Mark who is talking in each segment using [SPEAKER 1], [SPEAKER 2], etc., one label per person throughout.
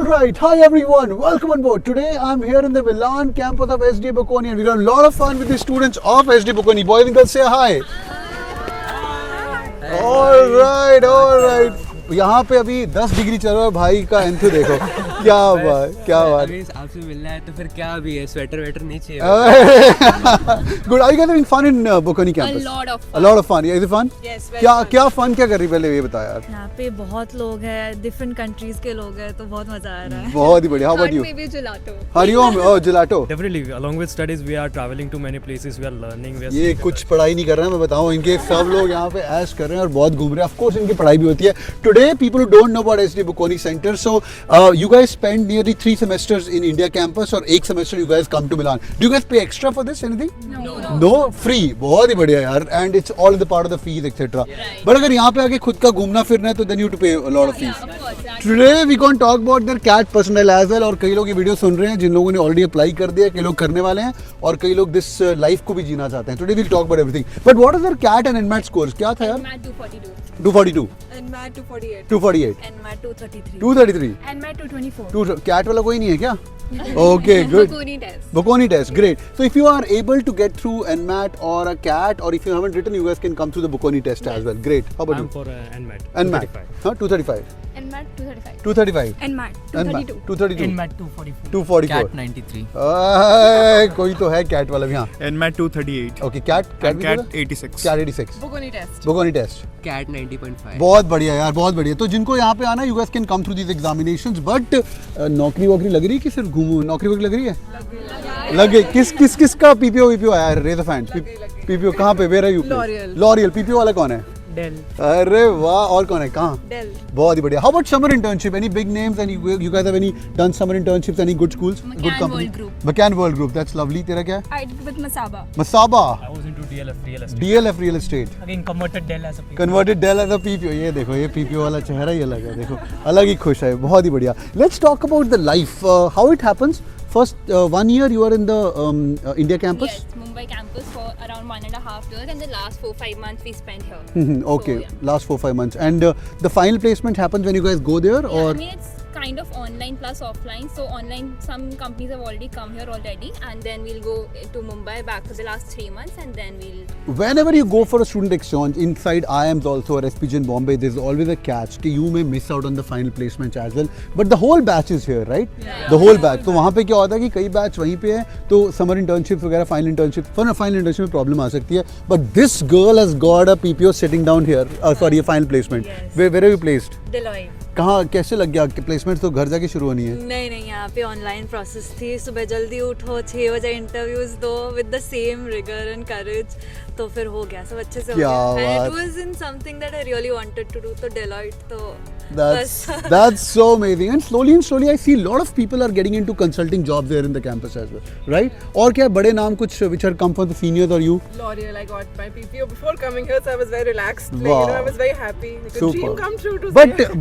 [SPEAKER 1] All right, hi everyone, welcome on board. Today I'm here in the Milan campus of SD Bocconi and we had a lot of fun with the students of SD Bocconi. Boys and girls, say hi. All right. यहाँ पे अभी 10 degree चल रहा है भाई का enthu देखो क्या बात
[SPEAKER 2] अभी आपसे मिलना है तो फिर क्या अभी है स्वेटर वेटर नहीं चाहिए
[SPEAKER 1] Good. Are you guys having fun in Bocconi campus? A lot of fun. Is it fun?
[SPEAKER 3] Yes, very fun.
[SPEAKER 1] क्या fun क्या कर रही पहले ये बता यार.
[SPEAKER 3] यहाँ पे बहुत लोग हैं, डिफरेंट कंट्रीज के लोग हैं, तो बहुत मजा आ रहा है.
[SPEAKER 1] बहुत ही बढ़िया. How about you?
[SPEAKER 3] Maybe gelato.
[SPEAKER 1] Hariom. Oh, gelato.
[SPEAKER 4] Definitely, along with studies, we are traveling to many places. We are learning. We are
[SPEAKER 1] ये कुछ पढ़ाई नहीं कर रहे हैं मैं बताऊँ इनके सब लोग यहाँ पे ऐश कर रहे हैं और बहुत घूम रहे हैं. Of course इनकी पढ़ाई भी होती है. Today people who don't know about SD Bocconi Center, so you guys spend nearly 3 semesters in India campus और 1 semester you guys come to Milan. Do you guys pay extra for this? Anything? No, free. बहुत ही बढ़िया यार. And it's all in the part of the fees etc. But अगर यहाँ पे आके खुद का घूमना फिरना है तो then you have to pay a lot of fees. Today we going to talk about their cat personnel as well और कई लोग ये वीडियो सुन रहे हैं जिन लोगों ने ऑलरेडी अप्लाई कर दिया, कई लोग करने वाले हैं और कई लोग दिस लाइफ को भी जीना चाहते हैं. Today we'll talk about everything. But what is their cat and NMAT scores? क्या था यार?
[SPEAKER 3] NMAT 242.
[SPEAKER 1] 242.
[SPEAKER 3] NMAT 248.
[SPEAKER 1] 248.
[SPEAKER 3] NMAT 233.
[SPEAKER 1] 233.
[SPEAKER 3] NMAT 224.
[SPEAKER 1] Cat वाला कोई नहीं है क्या? Okay, good.
[SPEAKER 3] Bocconi test.
[SPEAKER 1] Bocconi test, great. So if you are able to get through NMAT or a CAT, or if you haven't written, you guys can come through the Bocconi test as well. Great. How about
[SPEAKER 4] I'm
[SPEAKER 1] you?
[SPEAKER 4] for NMAT.
[SPEAKER 1] NMAT. 235.
[SPEAKER 3] NMAT 235.
[SPEAKER 1] 235.
[SPEAKER 3] NMAT 232.
[SPEAKER 1] 232.
[SPEAKER 4] NMAT 244.
[SPEAKER 1] 244.
[SPEAKER 2] Cat 93
[SPEAKER 1] कोई तो है CAT वाला भी हाँ.
[SPEAKER 5] NMAT 238
[SPEAKER 1] Okay, CAT भी
[SPEAKER 5] cat
[SPEAKER 1] बोला?
[SPEAKER 5] 86
[SPEAKER 1] CAT 86.
[SPEAKER 3] Bocconi test.
[SPEAKER 1] Bocconi test.
[SPEAKER 2] CAT 90.5
[SPEAKER 1] बहुत बढ़िया यार, बहुत बढ़िया. तो जिनको यहाँ पे आना, you guys can come through these examinations. But नौकरी वोकरी लग रही है कि सिर्फ घूमो? नौकरी वोकरी लग रही है? लग गई. किस का PPO आया है? Raise a hand. PPO कहाँ पे? Where are you? L'Oreal. PPO वाला कौन है?
[SPEAKER 4] Dell.
[SPEAKER 1] अरे वाह. और कौन है? कहाँ?
[SPEAKER 3] Dell.
[SPEAKER 1] बहुत ही बढ़िया. How about summer internship? Any big names? And you guys have any done summer internships? Any good schools?
[SPEAKER 3] McCann
[SPEAKER 1] Good company?
[SPEAKER 3] World Group.
[SPEAKER 1] McCann World Group. That's lovely. तेरा क्या है?
[SPEAKER 3] I did with Masaba.
[SPEAKER 1] Masaba.
[SPEAKER 4] I was into DLF real estate.
[SPEAKER 1] DLF Real Estate.
[SPEAKER 4] Again, converted Dell as a PPO.
[SPEAKER 1] Converted Dell as a PPO. ये देखो ये PPO वाला चेहरा ही अलग है. देखो अलग ही खुश है. बहुत ही बढ़िया. Let's talk about the life. How it happens. First 1 year you are in the India campus.
[SPEAKER 6] Yes, Mumbai campus for around 1.5 years, and the last 4-5 months we spent here.
[SPEAKER 1] Okay,
[SPEAKER 6] So, yeah.
[SPEAKER 1] last 4-5 months. And the final placement happens when you guys go there,
[SPEAKER 6] Yeah,
[SPEAKER 1] or
[SPEAKER 6] I mean it's kind of online plus offline. So online, some companies have already come here already, and then we'll go to Mumbai back for the last 3 months, and then we'll.
[SPEAKER 1] whenever you go for a student exchange inside IIMs also or SPG in Bombay, there's always a catch कि you may miss out on the final placements as well. But the whole batch is here, right?
[SPEAKER 6] Yeah.
[SPEAKER 1] The whole batch. तो वहाँ पे क्या होता है कि कई batch वहीं पे है तो summer internships वगैरह final internship में प्रॉब्लम आ सकती है. But this girl has got a PPO sitting down here. Sorry, a final placement.
[SPEAKER 3] Yes.
[SPEAKER 1] Where are you placed?
[SPEAKER 3] Deloitte.
[SPEAKER 1] कहाँ कैसे लग गया? प्लेसमेंट तो घर जाके शुरू होनी है.
[SPEAKER 3] नहीं यहाँ पे ऑनलाइन प्रोसेस थी. सुबह जल्दी उठो, 6 बजे इंटरव्यूज दो with the same rigour and courage. तो फिर हो गया, सब अच्छे से हो
[SPEAKER 1] क्या
[SPEAKER 3] गया.
[SPEAKER 1] बात.
[SPEAKER 3] And it was in something that I really wanted to do. तो डेलॉइट तो
[SPEAKER 1] That's so amazing. And slowly I see a lot of people are getting into consulting jobs there in the campus as well, right? और क्या बड़े नाम कुछ which are come from the seniors or you?
[SPEAKER 7] L'Oreal, I got my PPO before coming here, so I was very relaxed. Like,
[SPEAKER 1] Wow.
[SPEAKER 7] I was very happy. Like a dream come true to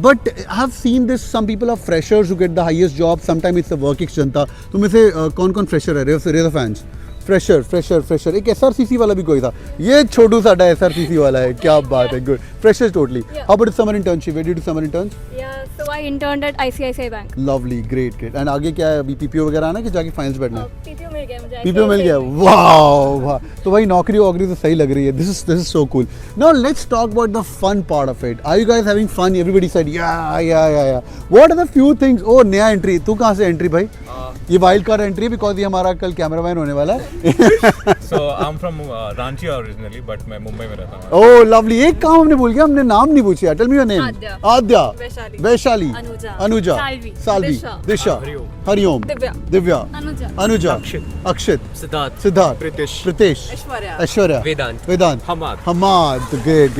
[SPEAKER 1] But I've seen this. Some people are freshers who get the highest job. Sometimes it's the work जनता. तो में से कौन fresher है? Rage of fans. Fresher एक SRCC वाला भी कोई था. ये छोटू साडा SRCC वाला है. क्या बात है. Good. Freshers totally. How about summer internship? Where did you do summer interns?
[SPEAKER 6] Yeah, so I interned at ICICI Bank.
[SPEAKER 1] Lovely, great. And आगे क्या है? अभी PPO वगैरह आना कि जाके फाइनल्स बैठना है?
[SPEAKER 6] PPO मिल गया मुझे.
[SPEAKER 1] PPO मिल गया. वाह. तो भाई नौकरी तो सही लग रही है. This is so cool. Now let's talk about the fun part of it. Are you guys having fun? Everybody said yeah. What are the few things? Oh, नया एंट्री. तू कहाँ से एंट्री भाई? ये वाइल्ड कार्ड एंट्री बिकॉज ये हमारा कल cameraman होने वाला है.
[SPEAKER 5] So I'm from Ranchi originally, but मैं मुंबई में रहता हूँ.
[SPEAKER 1] Oh lovely. एक काम हमने भूल गया. हमने नाम नहीं पूछा. Tell me your name. Aadya. Vaishali. Anuja. Salvi. Disha. Hariom. Divya. Anuja. Akshit. Siddharth. Pritesh. Aishwarya. Vedant. Hamad. Great.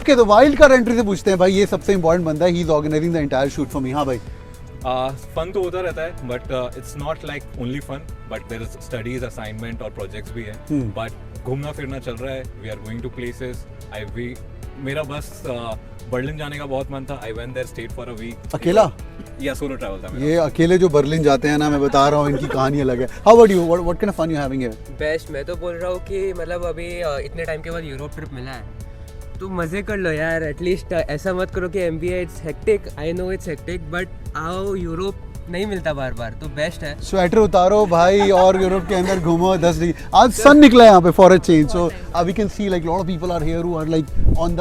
[SPEAKER 1] Okay, तो वाइल्ड कार्ड एंट्री से पूछते हैं भाई. ये सबसे इंपॉर्टेंट बंदा है. He is organising the entire shoot for me. हाँ भाई.
[SPEAKER 5] फन तो होता रहता है, but it's not like only fun, but there is studies, assignment और प्रोजेक्ट्स भी हैं. बट घूमना फिरना चल रहा है. We are going to places. मेरा बस बर्लिन जाने का बहुत मन था. I went there, stayed for a week.
[SPEAKER 1] अकेला?
[SPEAKER 5] या सोलो ट्रैवल था मेरा.
[SPEAKER 1] ये अकेले जो बर्लिन जाते हैं ना, मैं बता रहा हूँ इनकी कहानी अलग है. How about you? What kind of fun you having here?
[SPEAKER 2] Best. मैं तो बोल रहा हूँ कि मतलब अभी इतने टाइम के बाद यूरोप ट्रिप मिला है तो मज़े कर लो यार. एटलीस्ट ऐसा मत करो कि MBA it's hectic. I know it's hectic, but आओ यूरोप नहीं मिलता बार बार, तो बेस्ट है।
[SPEAKER 1] स्वेटर उतारो भाई और यूरोप के अंदर घूमो 10 डिग्री। आज सन निकला है यहाँ पे for a change, so we can see like lot of people are here who are like on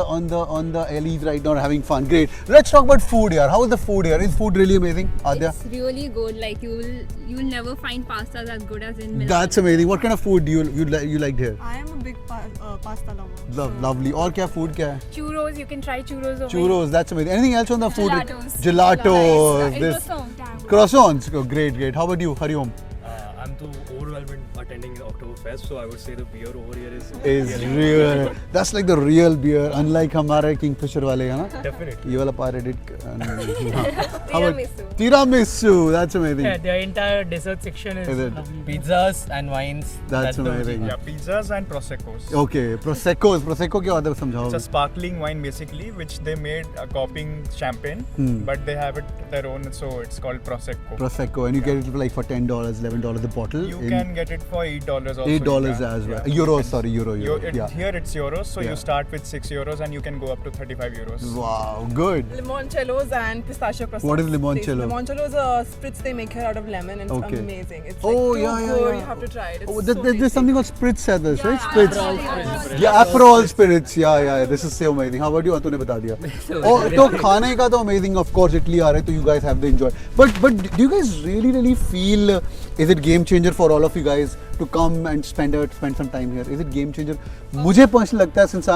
[SPEAKER 1] the alleys right now having fun. Great. Let's talk about food here. How is the food here? Is food really amazing, Adya?
[SPEAKER 6] It's really good. Like you will never find pastas as good as in Milan.
[SPEAKER 1] That's amazing. What kind of food do you liked here?
[SPEAKER 7] I am a big pasta lover.
[SPEAKER 1] Lovely. और क्या food क्या है?
[SPEAKER 8] Churros, you can try churros over
[SPEAKER 1] Churros. That's amazing. Anything else on the food?
[SPEAKER 8] Gelatos.
[SPEAKER 1] Gelatos. This
[SPEAKER 8] Croissant.
[SPEAKER 1] croissants. Oh, great. How about you, Hariom?
[SPEAKER 4] I'm too overwhelmed attending the Oktoberfest, so I would say the beer over here
[SPEAKER 1] Is real. That's like the real beer. Unlike हमारे Kingfisher वाले है ना?
[SPEAKER 4] Definitely.
[SPEAKER 1] ये वाला pirated. How about tiramisu? That's amazing.
[SPEAKER 9] Yeah, the entire dessert section is
[SPEAKER 1] Is it?
[SPEAKER 9] lovely.
[SPEAKER 10] Pizzas and wines.
[SPEAKER 1] That's amazing.
[SPEAKER 11] Yeah, pizzas and proseccos.
[SPEAKER 1] Okay, Prosecco क्या होता है समझाओ?
[SPEAKER 11] It's a sparkling wine basically, which they made copying champagne, but they have it their own, so it's called prosecco.
[SPEAKER 1] Prosecco, and you get it for like for $10, $11 a bottle.
[SPEAKER 11] You can get it for $8 also.
[SPEAKER 1] $8 as well. Euros, sorry, euro. Yeah.
[SPEAKER 11] Here it's euros, so
[SPEAKER 1] Yeah.
[SPEAKER 11] you start with 6 euros and you can go up to 35 euros.
[SPEAKER 1] Wow, good.
[SPEAKER 7] Limoncellos and pistachio croissants.
[SPEAKER 1] What is limoncello?
[SPEAKER 7] Limoncello is a spritz they make here out of lemon and
[SPEAKER 1] Okay.
[SPEAKER 7] it's amazing. It's
[SPEAKER 1] Oh,
[SPEAKER 7] like too
[SPEAKER 1] yeah,
[SPEAKER 7] good.
[SPEAKER 1] yeah.
[SPEAKER 7] You have to try it. It's
[SPEAKER 1] Oh,
[SPEAKER 7] so
[SPEAKER 1] there's
[SPEAKER 7] tasty.
[SPEAKER 1] something called spritz at this, right? Spritz. Yeah, Aperol spirits. Yeah. This is so amazing. How about you? तूने बता दिया. और तो खाने का तो amazing. Of course, Italy आ रहे तो you guys have to enjoy. But do you guys really feel? Is it game changer for all of you guys to come and spend some time here? Is it game changer? मुझे personally लगता है, since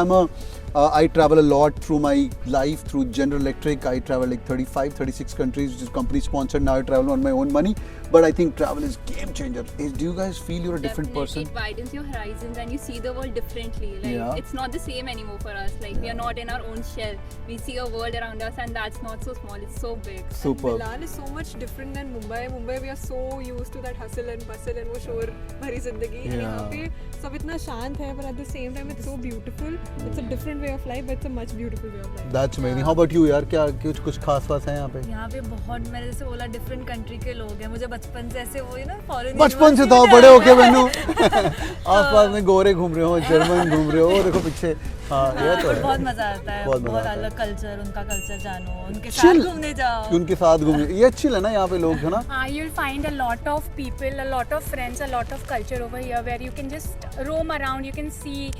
[SPEAKER 1] I travel a lot through my life through General Electric. I travel like 36 countries, which is company sponsored. Now I travel on my own money, but I think travel is game changer. Do you guys feel you're a different
[SPEAKER 6] Definitely,
[SPEAKER 1] person?
[SPEAKER 6] it widens your horizons and you see the world differently. Like
[SPEAKER 1] Yeah.
[SPEAKER 6] it's not the same anymore for us. Like we are not in our own shell. We see a world around us, and that's not so small. It's so big.
[SPEAKER 1] Superb.
[SPEAKER 7] Milan is so much different than Mumbai. Mumbai we are so used to that hustle and bustle and वो शोर भरी जिंदगी. And यहाँ पे सब इतना शांत है, but at the same time it's so beautiful. It's a different way of life, but it's a much beautiful way of life.
[SPEAKER 1] That's amazing. How about you यार? क्या कुछ खास है यहाँ पे?
[SPEAKER 3] यहाँ पे बहुत, मैंने जैसे बोला, डिफरेंट कंट्री के लोग हैं। मुझे बचपन से ऐसे वो ना फॉरेन
[SPEAKER 1] बचपन से तो आप बड़े होके बनो आसपास में गोरे घूम रहे हो, जर्मन घूम रहे हो, देखो पीछे। हाँ, ये तो है।
[SPEAKER 3] बहुत मजा आता है।
[SPEAKER 1] बहुत मजा
[SPEAKER 3] बहुत
[SPEAKER 1] आता है।
[SPEAKER 3] अलग कल्चर, उनका कल्चर जानो, उनके
[SPEAKER 1] Chill.
[SPEAKER 3] साथ घूमने जाओ।
[SPEAKER 1] उनके साथ घूमने, ये chill है ना यहाँ पे लोग, है ना?
[SPEAKER 8] You'll find a lot of people, a lot of friends, a lot of culture over here where you can just roam around. You can see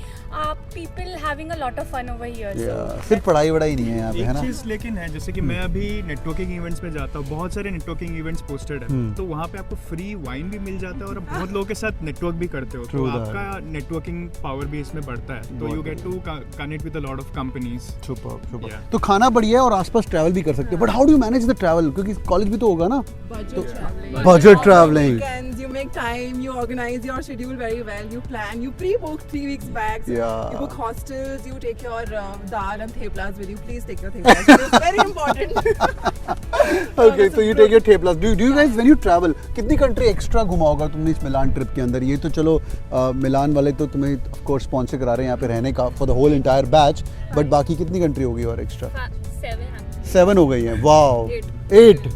[SPEAKER 8] people having a lot of fun over here.
[SPEAKER 1] Yeah. सिर्फ पढ़ाई वढ़ाई नहीं है यहाँ पे, है
[SPEAKER 11] एक
[SPEAKER 1] ना?
[SPEAKER 11] चीज लेकिन है, जैसे कि मैं अभी नेटवर्किंग इवेंट्स में जाता हूँ, बहुत सारे नेटवर्किंग इवेंट्स पोस्टेड है, तो वहाँ पे आपको फ्री वाइन भी मिल जाता है और आप बहुत लोगों के साथ नेटवर्क भी करते हो, तो
[SPEAKER 1] True that.
[SPEAKER 11] आपका नेटवर्किंग पावर भी इसमें बढ़ता है, तो
[SPEAKER 1] बहुत
[SPEAKER 11] you get to connect with a lot of companies.
[SPEAKER 1] Superb.
[SPEAKER 11] Yeah.
[SPEAKER 1] तो खाना बढ़िया है और आसपास ट्रैवल भी कर सकते हो, but how do you manage the travel? क्योंकि कॉलेज भी तो होगा ना?
[SPEAKER 7] Budget traveling.
[SPEAKER 1] Budget traveling.
[SPEAKER 7] Weekends, you make time, you organize your schedule very well, you plan, you pre-book 3 weeks back. So
[SPEAKER 1] Yeah.
[SPEAKER 7] You book hostels, you take your dal and theplas with you. Please take your theplas. It's very important.
[SPEAKER 1] Okay, so you take your theplas. Do you guys, when you travel, कितनी country extra घुमा होगा तुमने इस मिलान trip के अंदर? ये तो चलो मिलान वाले तो तुम्हें ऑफ कोर्स स्पॉन्सर करा रहे हैं यहाँ पे रहने का for the whole entire batch, but बाकी कितनी कंट्री होगी और एक्स्ट्रा? 7 हो गई हैं. वाओ. 8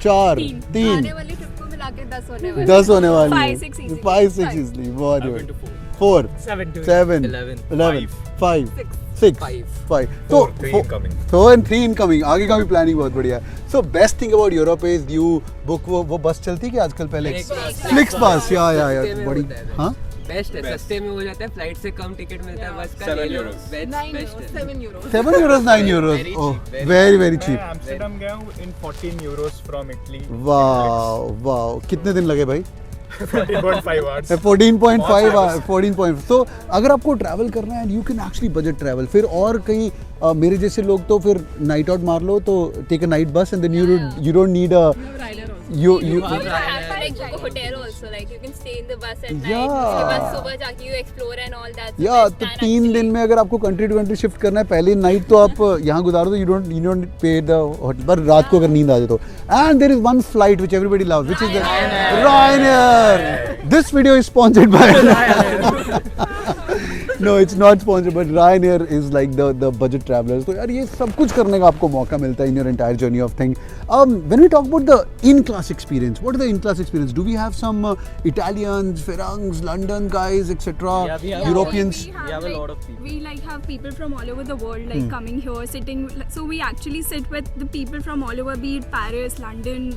[SPEAKER 1] 4 3
[SPEAKER 3] आने वाली ट्रिप को मिला के 10 होने वाली।
[SPEAKER 1] 10 होने वाली
[SPEAKER 8] 5, 6 easily.
[SPEAKER 1] 5 6 easily. बहुत
[SPEAKER 4] went to
[SPEAKER 1] 4
[SPEAKER 9] 7 to
[SPEAKER 1] 7
[SPEAKER 2] 11,
[SPEAKER 1] 11 5 6 5 तो
[SPEAKER 5] 3 incoming.
[SPEAKER 1] 4 and 3 incoming. आगे का भी प्लानिंग बहुत बढ़िया है. So best thing about Europe is you book वो बस चलती है कि आजकल पहले फ्लिक्स बस या बड़ी, हाँ
[SPEAKER 2] बेस्ट है, सस्ते में हो जाता है, फ्लाइट से कम टिकट मिलता है, बस का
[SPEAKER 5] 7
[SPEAKER 2] ले लो,
[SPEAKER 5] euros.
[SPEAKER 2] बेस्ट
[SPEAKER 7] 9
[SPEAKER 2] बेस्ट
[SPEAKER 7] euros,
[SPEAKER 2] है।
[SPEAKER 7] 7 euros.
[SPEAKER 1] 7 euros 9 euros.
[SPEAKER 2] Very
[SPEAKER 1] Oh,
[SPEAKER 2] cheap,
[SPEAKER 1] very very
[SPEAKER 11] मैं
[SPEAKER 1] cheap.
[SPEAKER 11] एम्स्टर्डम गया हूँ इन 14 euros फ्रॉम इटली.
[SPEAKER 1] वाह. कितने दिन लगे भाई?
[SPEAKER 11] 14.5 hours.
[SPEAKER 1] 14.5 तो अगर आपको ट्रैवल करना है, you can actually budget travel. फिर और कहीं मेरे जैसे लोग तो फिर नाइट आउट मार लो, तो take a night bus and then you don't need a you
[SPEAKER 6] Like book a hotel also, like you can stay in the bus at night.
[SPEAKER 1] Yeah.
[SPEAKER 6] उसके बाद सुबह जाके you explore and all that. So
[SPEAKER 1] या
[SPEAKER 6] best
[SPEAKER 1] तो
[SPEAKER 6] plan
[SPEAKER 1] 3 दिन
[SPEAKER 6] actually.
[SPEAKER 1] में अगर आपको कंट्री टू कंट्री शिफ्ट करना है, पहली नाइट तो आप यहाँ गुजारो, तो you don't pay the hotel, पर रात को अगर नींद आ जाए तो. And there is one flight which everybody loves, which is Ryanair. This video is sponsored by No, it's not sponsored, but Ryanair is like the budget travelers. तो यार ये सब कुछ करने का आपको मौका मिलता है in your entire journey of thing. When we talk about the in-class experience, what is the in-class experience? Do we have some Italians, Ferangs, London guys, etc.
[SPEAKER 9] Yeah, we have
[SPEAKER 1] Europeans?
[SPEAKER 8] We have,
[SPEAKER 9] a lot of people.
[SPEAKER 8] We like have people from all over the world like coming here, sitting. So we actually sit with the people from all over, be it Paris, London,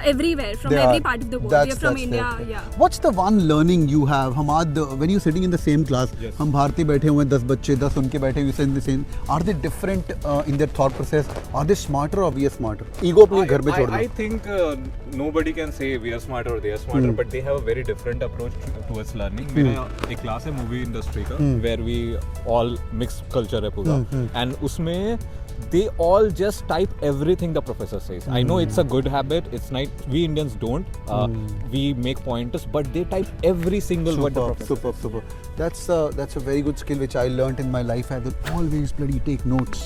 [SPEAKER 7] everywhere, from
[SPEAKER 1] They
[SPEAKER 7] every
[SPEAKER 1] are.
[SPEAKER 7] part of the world.
[SPEAKER 1] That's-
[SPEAKER 7] We are from
[SPEAKER 1] that's
[SPEAKER 7] India,
[SPEAKER 1] fair.
[SPEAKER 7] yeah.
[SPEAKER 1] What's the one learning you have? Hamad, when you're sitting in the same class,
[SPEAKER 5] Yes.
[SPEAKER 1] हम भारतीय बैठे हुए हैं 10 बच्चे 10 उनके बैठे हुए in the same. Are they different in their thought process? Are they smarter or we are smarter? Ego अपने घर पे छोड़
[SPEAKER 5] I
[SPEAKER 1] दो.
[SPEAKER 5] think nobody can say we are smarter or they are smarter, but they have a very different approach towards learning. मेरा एक class है movie industry का, where we all mixed culture है पूरा, and उसमें they all just type everything the professor says. I know it's a good habit. It's not. We Indians don't. We make pointers, but they type every single what the professor.
[SPEAKER 1] Superb. That's a very good skill which I learnt in my life. I will always bloody take notes.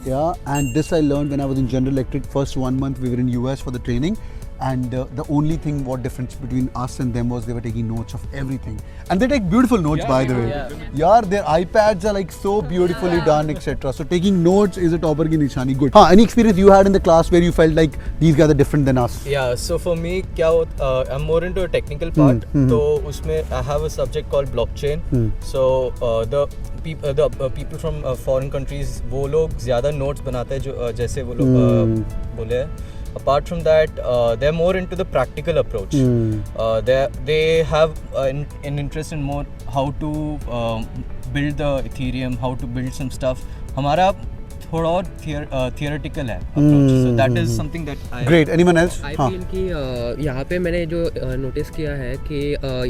[SPEAKER 1] Yeah, and this I learned when I was in General Electric. First 1 month we were in US for the training. And the only thing, what difference between us and them was they were taking notes of everything, and they take beautiful notes, by the way. Yeah, their iPads are like so beautifully done, etc. So taking notes is a topper ki nishani. Good. Any experience you had in the class where you felt like these guys are different than us?
[SPEAKER 10] Yeah, so for me, I'm more into a technical part. So usme I have a subject called blockchain. So the people from foreign countries, वो लोग ज़्यादा notes बनाते हैं जो जैसे वो लोग बोले हैं. Apart from that, they're more into the practical approach. They have an interest in more how to build the Ethereum, how to build some stuff. हमारा थोड़ा और theoretical है approach. So that is something that I...
[SPEAKER 1] Great. Anyone else?
[SPEAKER 2] I feel कि यहाँ पे मैंने जो notice किया है कि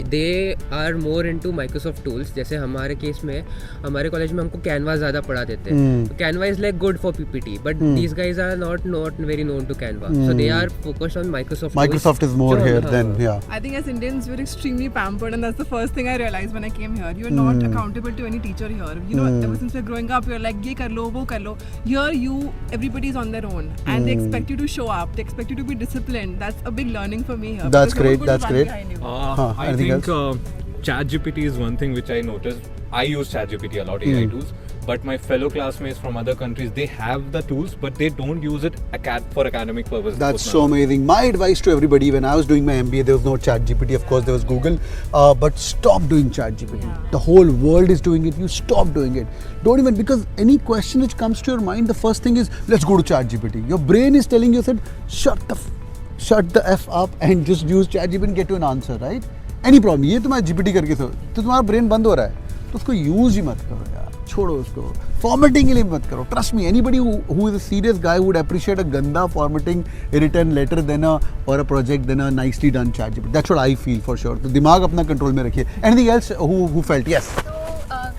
[SPEAKER 2] they are more into Microsoft tools. जैसे हमारे केस में हमारे कॉलेज में हमको Canva ज़्यादा पढ़ा देते हैं. Canva is like good for PPT, but these guys are not very known to Canva. So they are focused on Microsoft.
[SPEAKER 1] Microsoft is more here than
[SPEAKER 7] I think as Indians, we're extremely pampered, and that's the first thing I realized when I came here. You're not accountable to any teacher here. You know, ever since we're growing up, you're like, ye kar lo, wo kar lo. Here, everybody's on their own, and they expect you to show up. They expect you to be disciplined. That's a big learning for me here.
[SPEAKER 1] That's
[SPEAKER 7] because
[SPEAKER 1] great. That's great.
[SPEAKER 5] I
[SPEAKER 1] anything
[SPEAKER 5] think ChatGPT is one thing which I noticed. I use ChatGPT a lot, AI tools, but my fellow classmates from other countries, they have the tools, but they don't use it for academic purposes.
[SPEAKER 1] That's so amazing. My advice to everybody, when I was doing my MBA, there was no ChatGPT. Of course, there was Google. But stop doing ChatGPT. The whole world is doing it. You stop doing it. Don't even, because any question which comes to your mind, the first thing is, let's go to ChatGPT. Your brain is telling you, shut the F up and just use ChatGPT and get to an answer, right? Any problem? ये तुम्हारा GPT करके तो तुम्हारा brain बंद हो रहा है, तो उसको यूज ही मत करो यार, छोड़ो उसको. फॉर्मेटिंग के लिए मत करो. Trust me, anybody who is a serious guy would appreciate a ganda formatting written letter than or a project than a nicely done ChatGPT. That's what I feel for sure. तो दिमाग अपना control में रखिए. Anything else who felt? Yes.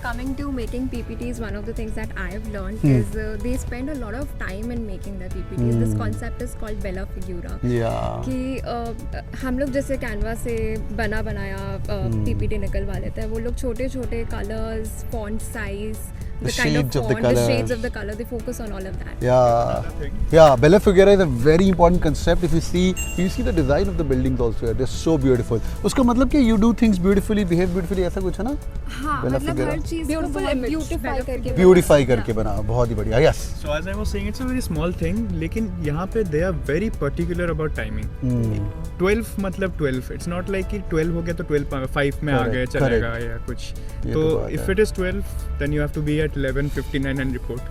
[SPEAKER 12] Coming to making PPTs, one of the things that I have learned is they spend a lot of time in making their PPTs. This concept is called Bella Figura.
[SPEAKER 1] Yeah.
[SPEAKER 12] कि हम लोग जैसे Canva से बनाया PPT निकलवा लेते हैं, वो लोग छोटे छोटे colours, font size, the kind of font, the shades of the color, they focus on all of that.
[SPEAKER 1] Yeah. Bella Figura is a very important concept. If you see the design of the buildings also, they're so beautiful. उसका मतलब कि you do things beautifully, behave beautifully, ऐसा कुछ है ना?
[SPEAKER 12] हाँ, मतलब हर चीज़ को बहुत
[SPEAKER 1] ब्यूटीफाई करके बना, बहुत ही बढ़िया. Yes.
[SPEAKER 11] So as I was saying, it's a very small thing, लेकिन यहाँ पे they are very particular about timing. 12 मतलब 12. It's not like कि 12 हो गया तो 5 में आ गए चलेगा या कुछ. तो if it is 12, then you have to be at 11:59 and report.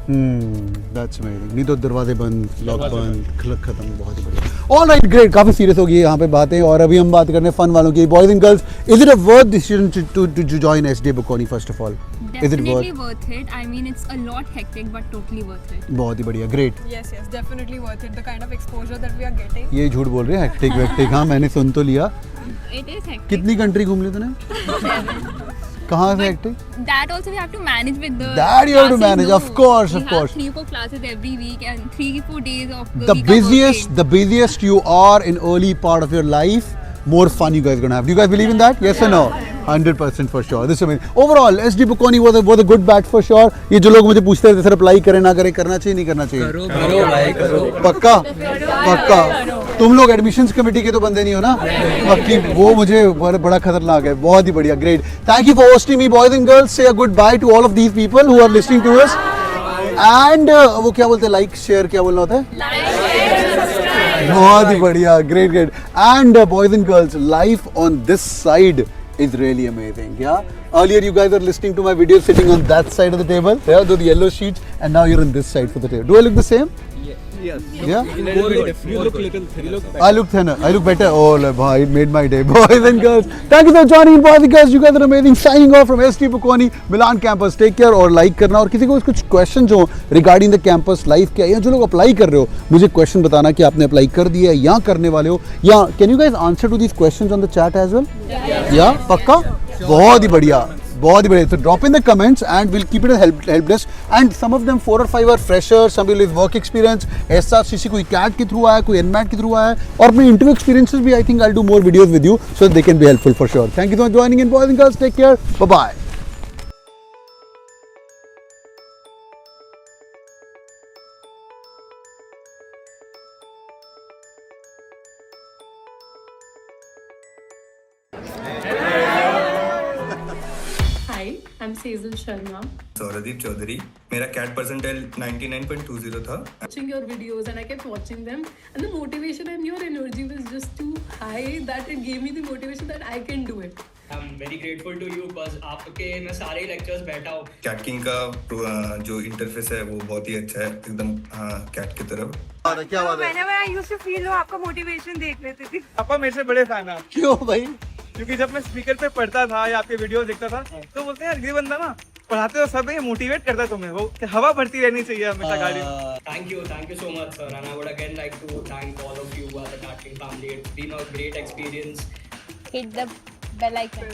[SPEAKER 1] That's amazing. नहीं तो दरवाजे बंद, लॉक बंद, खत्म. बहुत ही बढ़िया. All right, great. काफी सीरियस हो गई यहाँ पे बातें, और अभी हम बात करने फन वालों की. Boys and girls, is it a worth decision to join SDA Bocconi first of all?
[SPEAKER 6] Definitely worth it. I mean, it's a lot hectic, but totally worth it.
[SPEAKER 1] बहुत ही बढ़िया. Great.
[SPEAKER 7] Yes, definitely worth it. The kind of exposure that we are getting.
[SPEAKER 1] ये झूठ बोल रहे हैं, hectic. हाँ, मैंने सुन तो लिया.
[SPEAKER 6] It is hectic.
[SPEAKER 1] कितनी कंट्री घूम ली तूने? कहाँ से hectic?
[SPEAKER 6] That also we have to manage with the.
[SPEAKER 1] That you have to manage, of course.
[SPEAKER 6] We have 3-4 classes every week and 3-4 days of the week.
[SPEAKER 1] The busiest you are in early part of your life, more fun you guys are gonna have. Do you guys believe in that? Yes or no? 100% for sure. This is amazing. Overall, SD Bocconi was a good batch for sure. ये जो लोग मुझे पूछते हैं sir apply करें ना करें, करना चाहिए नहीं करना चाहिए?
[SPEAKER 10] करो.
[SPEAKER 1] पक्का. तुम लोग एडमिशंस कमेटी के तो बंदे नहीं हो ना? बाकी वो मुझे बड़ा खतरनाक है. बहुत ही बढ़िया. Great. Thank you for hosting me, boys and girls. Say a goodbye to all of these people who are listening to us. And वो क्या बोलते हैं? Like, share क्या बोलना होता है? बहुत ही बढ़िया. Great. And boys and girls, life on this side is really amazing. Yeah. Earlier you guys are listening to my video sitting on that side of the table. Yeah, those yellow sheets, and now you're on this side for the table. Do I look the same?
[SPEAKER 4] Yes.
[SPEAKER 1] Yeah?
[SPEAKER 4] You look little thin.
[SPEAKER 1] I look thinner. I look better. Oh, bhai, it made my day. Boys and girls, thank you for joining, boys and girls. You guys are amazing. Signing off from ST Bocconi, Milan campus. Take care और like करना और किसी को कुछ questions हो regarding the campus life क्या या जो लोग apply कर रहे हो मुझे question बताना कि आपने apply कर दिया है या करने वाले हो या can you guys answer to these questions on the chat as well? Yeah, पक्का? बहुत ही बढ़िया. So drop in the comments and we'll keep it a help desk. And some of them 4 or 5 are freshers, some will with work experience. SRCC कोई CAT के through आया, कोई NMAT के through आया और अपने interview experiences भी I think I'll do more videos with you so that they can be helpful for sure. Thank you for joining in, boys and girls. Take care. Bye bye.
[SPEAKER 13] Hi, I'm Sejal Sharma.
[SPEAKER 10] Sauradeep Chaudhary. मेरा CAT percentile 99.20 था.
[SPEAKER 13] Watching your videos and I kept watching them and the motivation and your energy was just too high that it gave me the motivation that I can do it.
[SPEAKER 9] I'm very grateful to you because आपके मैं सारे lectures बैठा हूँ.
[SPEAKER 10] CAT King का जो interface है वो बहुत ही अच्छा है एकदम CAT की तरफ.
[SPEAKER 1] क्या बात है?
[SPEAKER 7] Whenever I used to feel वो आपका motivation देख लेती थी.
[SPEAKER 11] पापा मेरे से बड़े फैन हैं.
[SPEAKER 1] क्यों भाई?
[SPEAKER 11] क्योंकि जब मैं स्पीकर पे पढ़ता था या आपके वीडियो देखता था तो बोलते हैं यार ये बंदा ना पढ़ाते हो सब ये मोटिवेट करता है तुम्हें वो हवा भरती रहनी चाहिए हमेशा गाड़ी में.
[SPEAKER 9] Thank you so much, sir. And I would again like to thank all of you as a CAT King family. It's been a great experience.
[SPEAKER 6] Hit the bell icon.